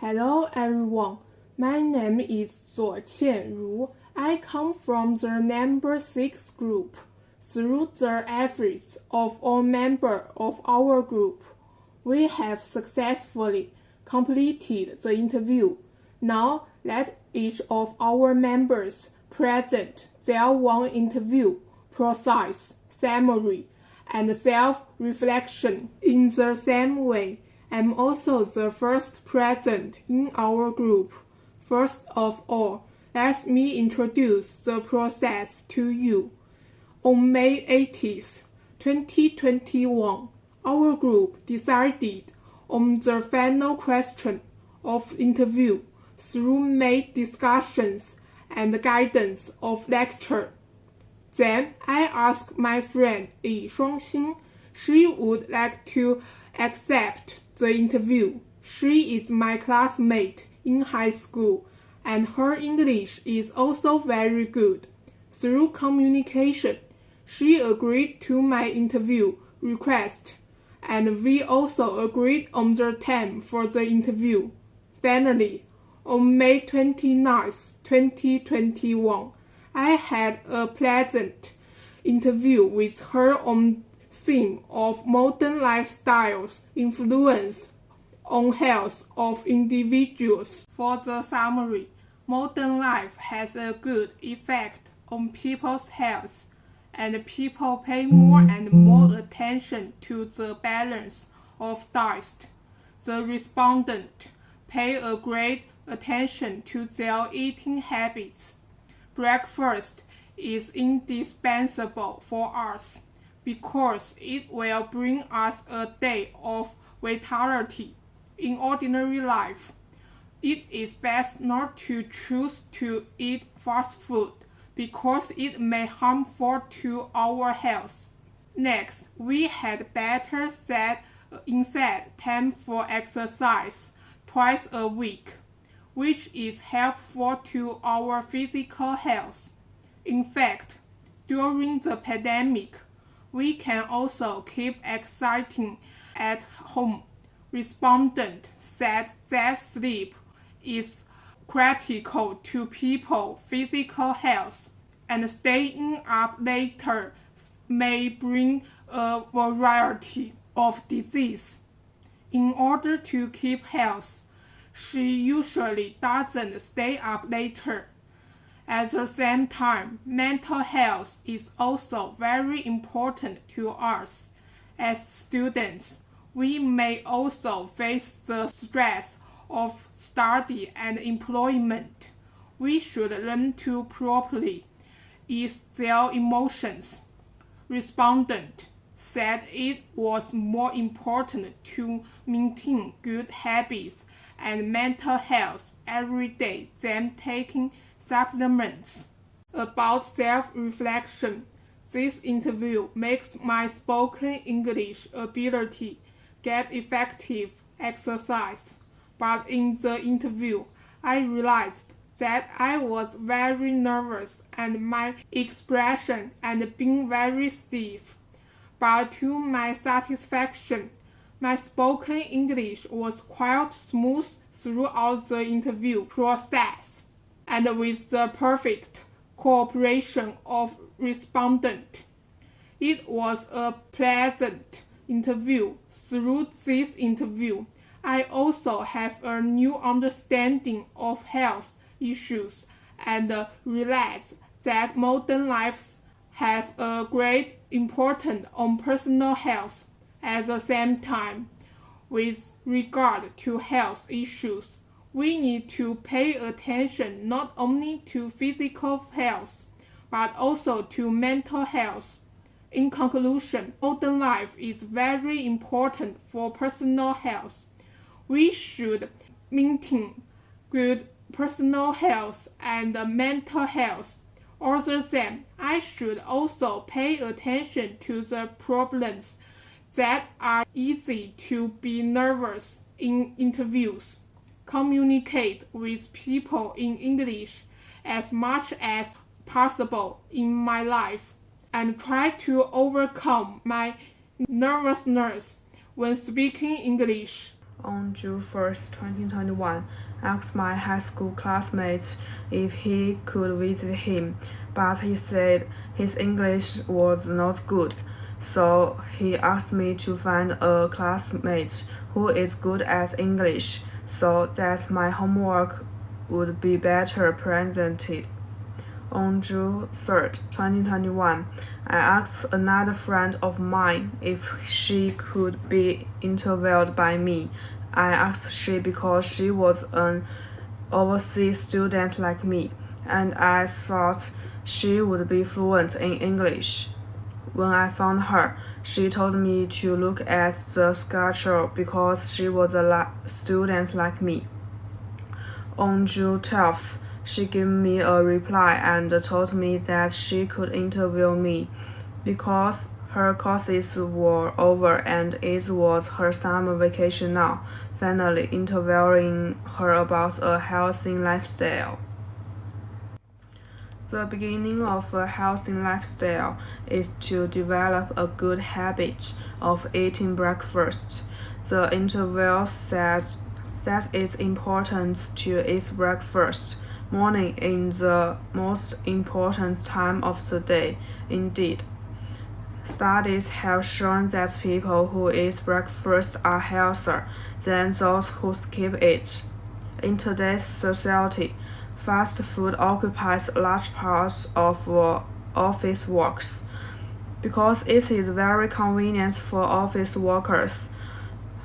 Hello everyone, my name is Zuo Qianru. I come from the number 6 group. Through the efforts of all members of our group, we have successfully completed the interview. Now let each of our members present their one interview process, summary, and self-reflection in the same way. I'm also the first present in our group. First of all, let me introduce the process to you. On May 18th, 2021, our group decided on the final question of interview through May discussions and guidance of lecture. Then I asked my friend Yi Shuangxin. She would like to accept the interview. She is my classmate in high school, and her English is also very good. Through communication, she agreed to my interview request, and we also agreed on the time for the interview. Finally, on May 29th, 2021, I had a pleasant interview with her on theme of modern lifestyles influence on health of individuals. For the summary, modern life has a good effect on people's health, and people pay more and more attention to the balance of diet. The respondent pay a great attention to their eating habits. Breakfast is indispensable for us because it will bring us a day of vitality. In ordinary life, it is best not to choose to eat fast food because it may harmful to our health. Next, we had better set inside time for exercise twice a week, which is helpful to our physical health. In fact, during the pandemic, we can also keep exercising at home. Respondent said that sleep is critical to people's physical health, and staying up later may bring a variety of disease. In order to keep health, she usually doesn't stay up later. At the same time, mental health is also very important to us. As students, we may also face the stress of study and employment. We should learn to properly ease their emotions. Respondent said it was more important to maintain good habits and mental health every day than taking supplements. About self-reflection, this interview makes my spoken English ability get effective exercise. But in the interview, I realized that I was very nervous and my expression and being very stiff. But to my satisfaction, my spoken English was quite smooth throughout the interview process, and with the perfect cooperation of respondent. It was a pleasant interview. Through this interview, I also have a new understanding of health issues and realize that modern lives have a great importance on personal health. At the same time, with regard to health issues, we need to pay attention not only to physical health, but also to mental health. In conclusion, modern life is very important for personal health. We should maintain good personal health and mental health. Other than, I should also pay attention to the problems that are easy to be nervous in interviews. Communicate with people in English as much as possible in my life, and try to overcome my nervousness when speaking English. On June 1st, 2021, I asked my high school classmate if he could visit him, but he said his English was not good. So he asked me to find a classmate who is good at English so that my homework would be better presented. On June 3rd, 2021, I asked another friend of mine if she could be interviewed by me. I asked she because she was an overseas student like me, and I thought she would be fluent in English. When I found her, she told me to look at the schedule because she was a student like me. On June 12th, she gave me a reply and told me that she could interview me because her courses were over and it was her summer vacation now, finally interviewing her about a healthy lifestyle. The beginning of a healthy lifestyle is to develop a good habit of eating breakfast. The interview says that it's important to eat breakfast morning is the most important time of the day. Indeed, studies have shown that people who eat breakfast are healthier than those who skip it. In today's society, fast food occupies large parts of office works because it is very convenient for office workers.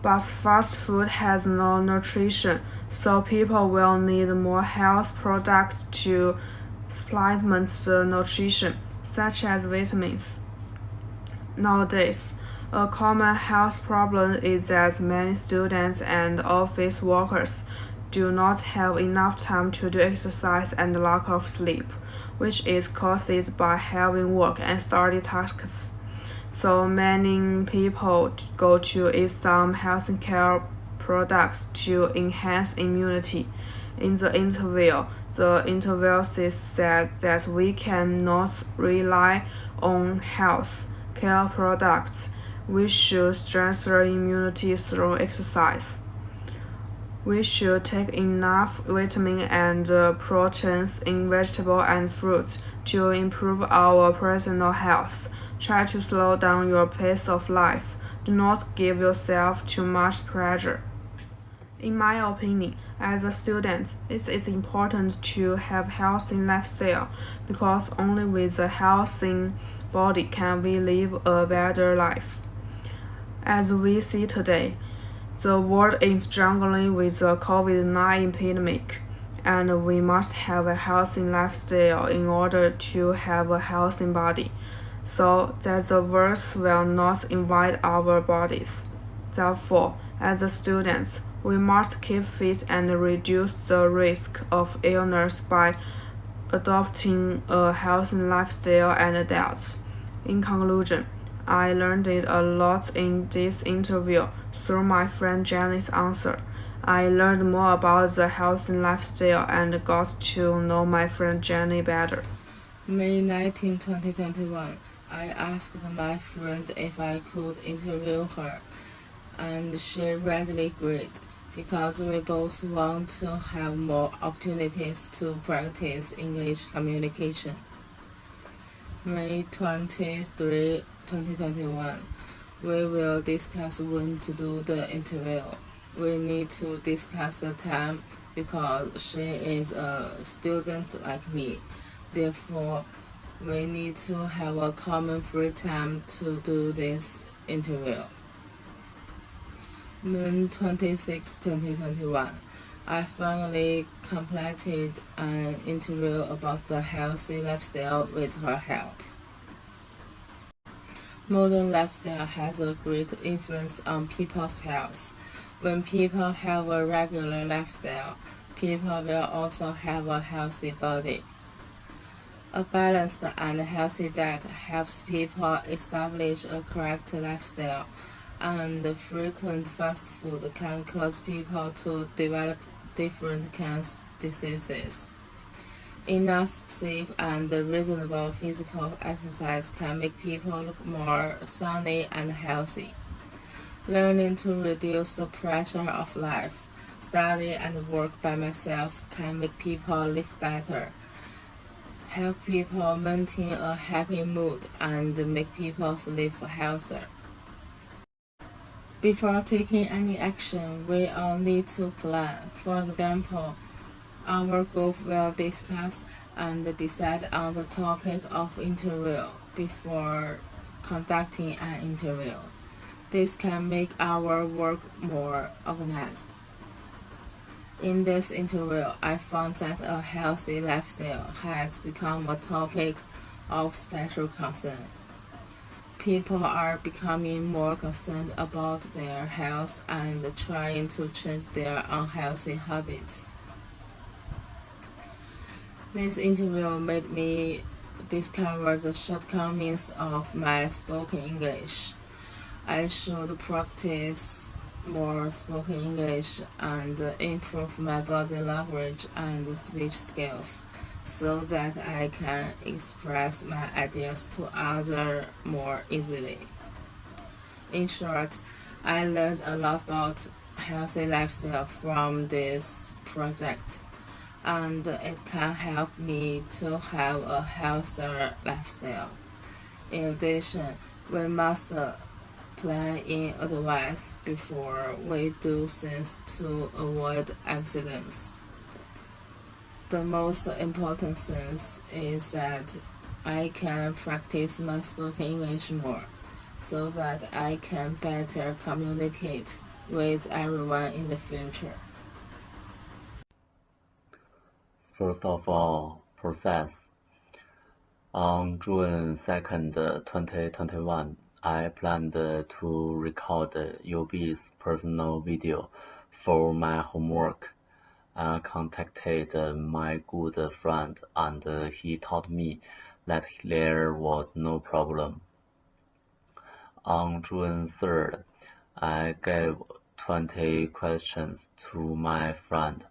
But fast food has no nutrition, so people will need more health products to supplement the nutrition, such as vitamins. Nowadays, a common health problem is that many students and office workers do not have enough time to do exercise and lack of sleep, which is caused by heavy work and study tasks. So many people go to eat some healthcare products to enhance immunity. In the interview, the interviewee said that we cannot rely on health care products. We should strengthen immunity through exercise. We should take enough vitamin and proteins in vegetables and fruits to improve our personal health. Try to slow down your pace of life. Do not give yourself too much pressure. In my opinion, as a student, it is important to have healthy lifestyle because only with a healthy body can we live a better life. As we see today, the world is struggling with the COVID-19 pandemic, and we must have a healthy lifestyle in order to have a healthy body, so that the virus will not invade our bodies. Therefore, as students, we must keep fit and reduce the risk of illness by adopting a healthy lifestyle and adults. In conclusion, I learned a lot in this interview through my friend Jenny's answer. I learned more about the healthy lifestyle and got to know my friend Jenny better. May 19, 2021, I asked my friend if I could interview her, and she readily agreed because we both want to have more opportunities to practice English communication. May 23, 2021, we will discuss when to do the interview. We need to discuss the time because she is a student like me. Therefore, we need to have a common free time to do this interview. May 26, 2021, I finally completed an interview about the healthy lifestyle with her help. Modern lifestyle has a great influence on people's health. When people have a regular lifestyle, people will also have a healthy body. A balanced and healthy diet helps people establish a correct lifestyle, and frequent fast food can cause people to develop different cancer diseases. Enough sleep and reasonable physical exercise can make people look more sunny and healthy. Learning to reduce the pressure of life, study and work by myself can make people live better, help people maintain a happy mood, and make people live healthier. Before taking any action, we all need to plan. For example, our group will discuss and decide on the topic of interview before conducting an interview. This can make our work more organized. In this interview, I found that a healthy lifestyle has become a topic of special concern. People are becoming more concerned about their health and trying to change their unhealthy habits. This interview made me discover the shortcomings of my spoken English. I should practice more spoken English and improve my body language and speech skills so that I can express my ideas to others more easily. In short, I learned a lot about healthy lifestyle from this project, and it can help me to have a healthier lifestyle. In addition, we must plan in advance before we do things to avoid accidents. The most important thing is that I can practice my spoken English more so that I can better communicate with everyone in the future. First of all, process. On June 2nd, 2021, I planned to record UB's personal video for my homework. I contacted my good friend and he told me that there was no problem. On June 3rd, I gave 20 questions to my friend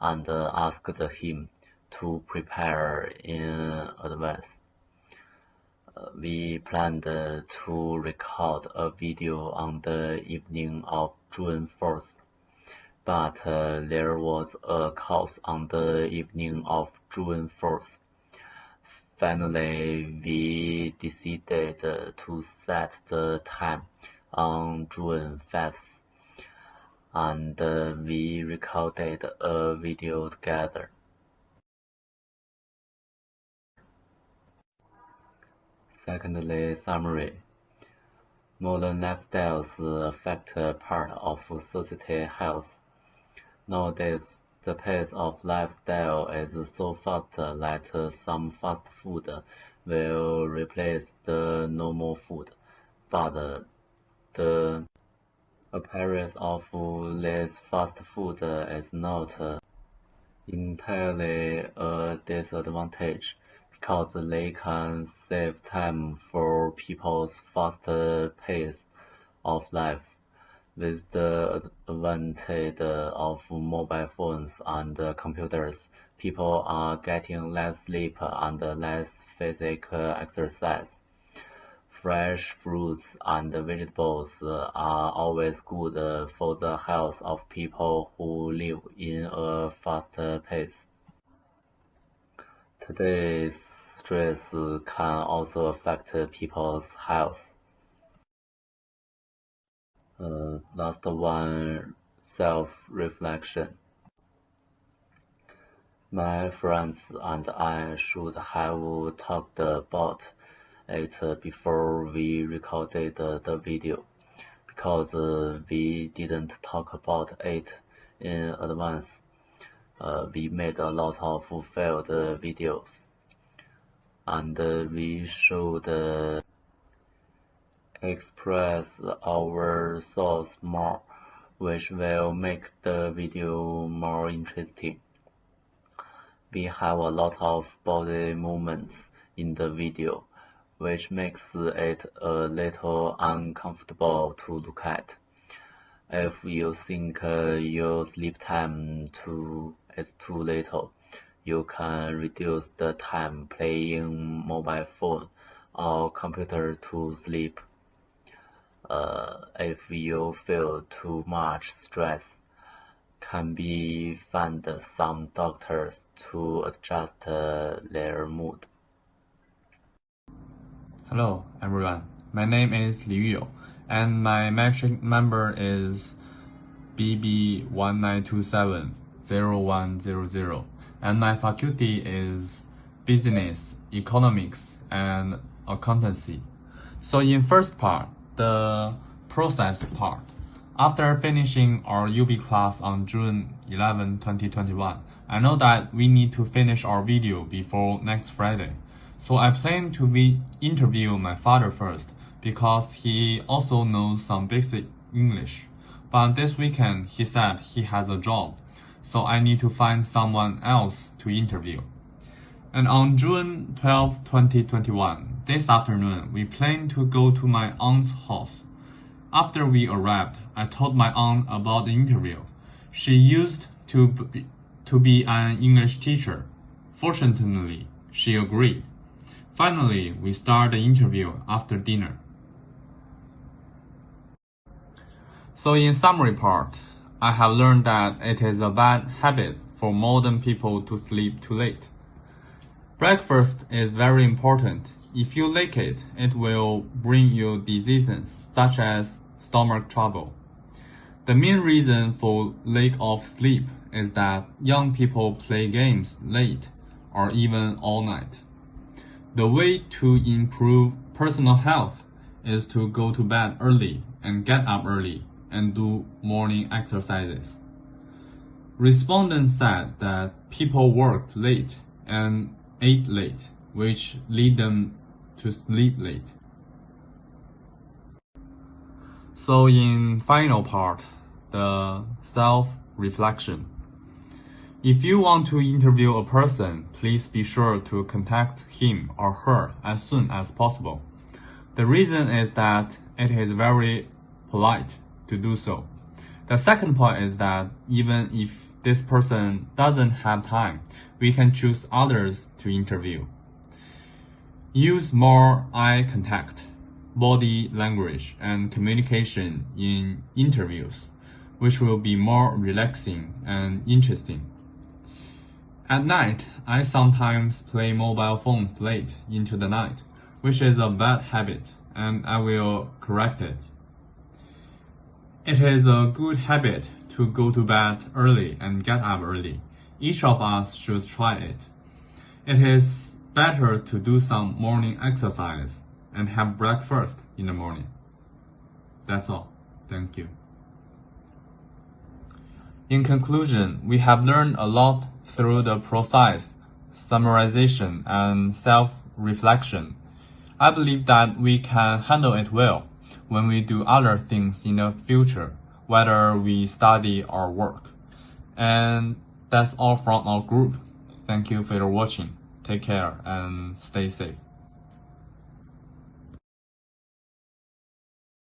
and asked him to prepare in advance. We planned to record a video on the evening of June 4th, but there was a course on the evening of June 4th. Finally, we decided to set the time on June 5th, and we recorded a video together. Secondly, summary. Modern lifestyles affect part of society health. Nowadays, the pace of lifestyle is so fast that some fast food will replace the normal food, but the appearance of this fast food is not entirely a disadvantage, because they can save time for people's fast pace of life. With the advantage of mobile phones and computers, people are getting less sleep and less physical exercise. Fresh fruits and vegetables are always good for the health of people who live in a fast pace. Today's stress can also affect people's health. Last one, self-reflection. My friends and I should have talked about it before we recorded the video, because we didn't talk about it in advance. We made a lot of failed videos, and we should express our thoughts more, which will make the video more interesting. We have a lot of body movements in the video, which makes it a little uncomfortable to look at. If you think your sleep time is too little, you can reduce the time playing mobile phone or computer to sleep. if you feel too much stress, can be find some doctors to adjust their mood. Hello everyone, my name is Liu Yu, and my metric number is UB002020100, and my faculty is Business, Economics, and Accountancy. So in first part, the process part, after finishing our UB class on June 11, 2021, I know that we need to finish our video before next Friday. So I plan to interview my father first, because he also knows some basic English. But this weekend, he said he has a job, so I need to find someone else to interview. And on June 12, 2021, this afternoon, we plan to go to my aunt's house. After we arrived, I told my aunt about the interview. She used to be an English teacher. Fortunately, she agreed. Finally, we start the interview after dinner. So in summary part, I have learned that it is a bad habit for modern people to sleep too late. Breakfast is very important. If you lack it, it will bring you diseases such as stomach trouble. The main reason for lack of sleep is that young people play games late or even all night. The way to improve personal health is to go to bed early and get up early and do morning exercises. Respondents said that people worked late and ate late, which lead them to sleep late. So in final part, the self-reflection. If you want to interview a person, please be sure to contact him or her as soon as possible. The reason is that it is very polite to do so. The second point is that even if this person doesn't have time, we can choose others to interview. Use more eye contact, body language, and communication in interviews, which will be more relaxing and interesting. At night, I sometimes play mobile phones late into the night, which is a bad habit, and I will correct it. It is a good habit to go to bed early and get up early. Each of us should try it. It is better to do some morning exercise and have breakfast in the morning. That's all. Thank you. In conclusion, we have learned a lot through the process, summarization, and self-reflection. I believe that we can handle it well when we do other things in the future, whether we study or work. And that's all from our group. Thank you for watching. Take care and stay safe.